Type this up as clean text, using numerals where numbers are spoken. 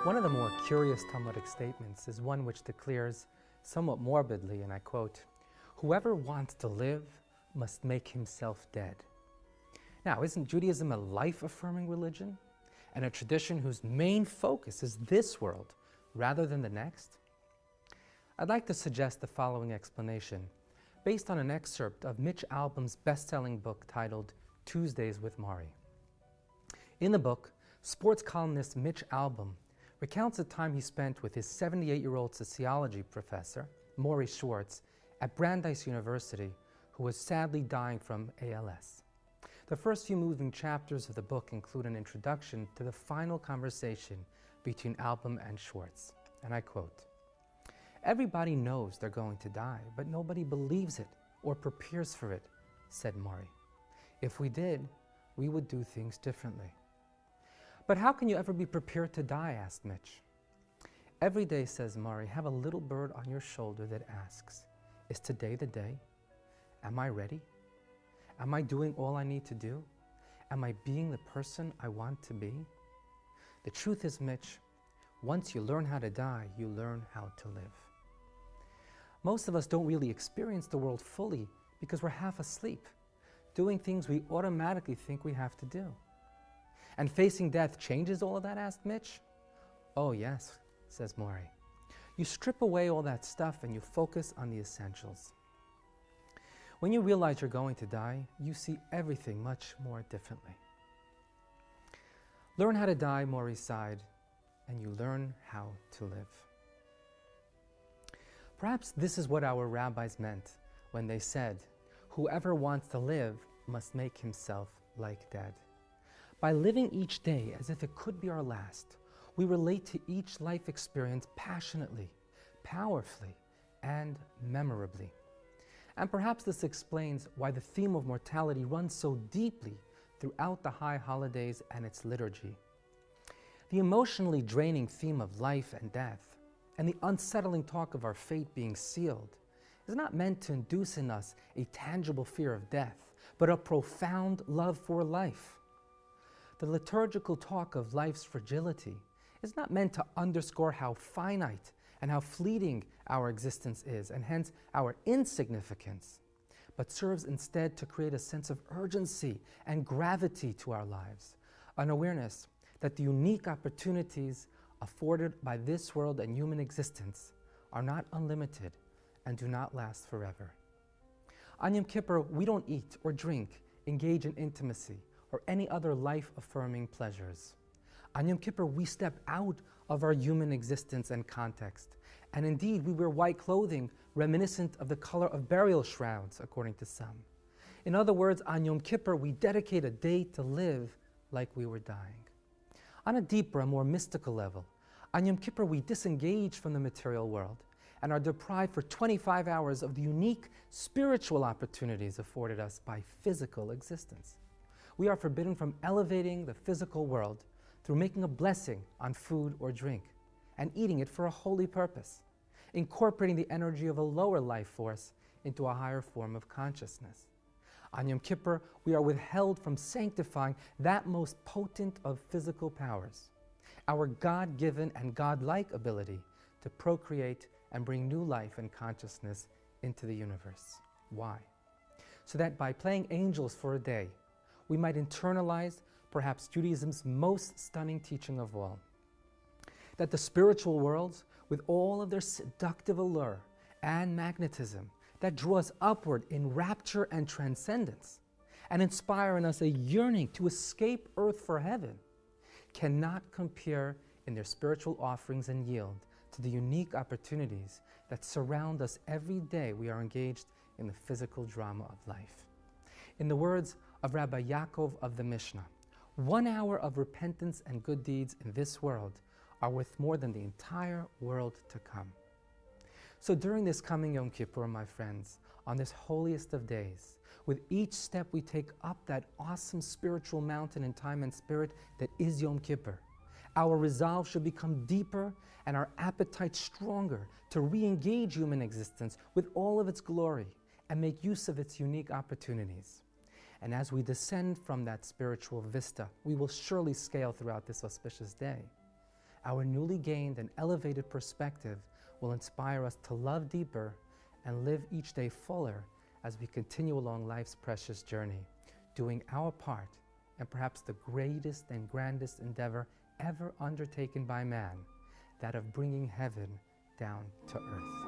One of the more curious Talmudic statements is one which declares, somewhat morbidly, and I quote, "Whoever wants to live must make himself dead." Now, isn't Judaism a life-affirming religion, and a tradition whose main focus is this world rather than the next? I'd like to suggest the following explanation, based on an excerpt of Mitch Albom's best-selling book titled Tuesdays with Maury. In the book, sports columnist Mitch Albom recounts the time he spent with his 78-year-old sociology professor, Maury Schwartz, at Brandeis University, who was sadly dying from ALS. The first few moving chapters of the book include an introduction to the final conversation between Albom and Schwartz, and I quote, "Everybody knows they're going to die, but nobody believes it or prepares for it," said Maury. "If we did, we would do things differently." "But how can you ever be prepared to die?" asked Mitch. "Every day," says Maury, "have a little bird on your shoulder that asks, is today the day? Am I ready? Am I doing all I need to do? Am I being the person I want to be?" The truth is, Mitch, once you learn how to die, you learn how to live. Most of us don't really experience the world fully because we're half asleep, doing things we automatically think we have to do. "And facing death changes all of that?" asked Mitch. "Oh yes," says Maury. "You strip away all that stuff and you focus on the essentials. When you realize you're going to die, you see everything much more differently." Learn how to die, Maury sighed, and you learn how to live. Perhaps this is what our rabbis meant when they said, "Whoever wants to live must make himself like dead." By living each day as if it could be our last, we relate to each life experience passionately, powerfully, and memorably. And perhaps this explains why the theme of mortality runs so deeply throughout the high holidays and its liturgy. The emotionally draining theme of life and death, and the unsettling talk of our fate being sealed, is not meant to induce in us a tangible fear of death, but a profound love for life. The liturgical talk of life's fragility is not meant to underscore how finite and how fleeting our existence is, and hence our insignificance, but serves instead to create a sense of urgency and gravity to our lives, an awareness that the unique opportunities afforded by this world and human existence are not unlimited and do not last forever. On Yom Kippur, we don't eat or drink, engage in intimacy, or any other life-affirming pleasures. On Yom Kippur, we step out of our human existence and context, and indeed we wear white clothing reminiscent of the color of burial shrouds, according to some. In other words, on Yom Kippur, we dedicate a day to live like we were dying. On a deeper and more mystical level, on Yom Kippur, we disengage from the material world and are deprived for 25 hours of the unique spiritual opportunities afforded us by physical existence. We are forbidden from elevating the physical world through making a blessing on food or drink and eating it for a holy purpose, incorporating the energy of a lower life force into a higher form of consciousness. On Yom Kippur, we are withheld from sanctifying that most potent of physical powers, our God-given and God-like ability to procreate and bring new life and consciousness into the universe. Why? So that by playing angels for a day, we might internalize perhaps Judaism's most stunning teaching of all, that the spiritual worlds, with all of their seductive allure and magnetism that draw us upward in rapture and transcendence and inspire in us a yearning to escape earth for heaven, cannot compare in their spiritual offerings and yield to the unique opportunities that surround us every day we are engaged in the physical drama of life. In the words of Rabbi Yaakov of the Mishnah, 1 hour of repentance and good deeds in this world are worth more than the entire world to come. So during this coming Yom Kippur, my friends, on this holiest of days, with each step we take up that awesome spiritual mountain in time and spirit that is Yom Kippur, our resolve should become deeper and our appetite stronger to re-engage human existence with all of its glory and make use of its unique opportunities. And as we descend from that spiritual vista, we will surely scale throughout this auspicious day. Our newly gained and elevated perspective will inspire us to love deeper and live each day fuller as we continue along life's precious journey, doing our part and perhaps the greatest and grandest endeavor ever undertaken by man, that of bringing heaven down to earth.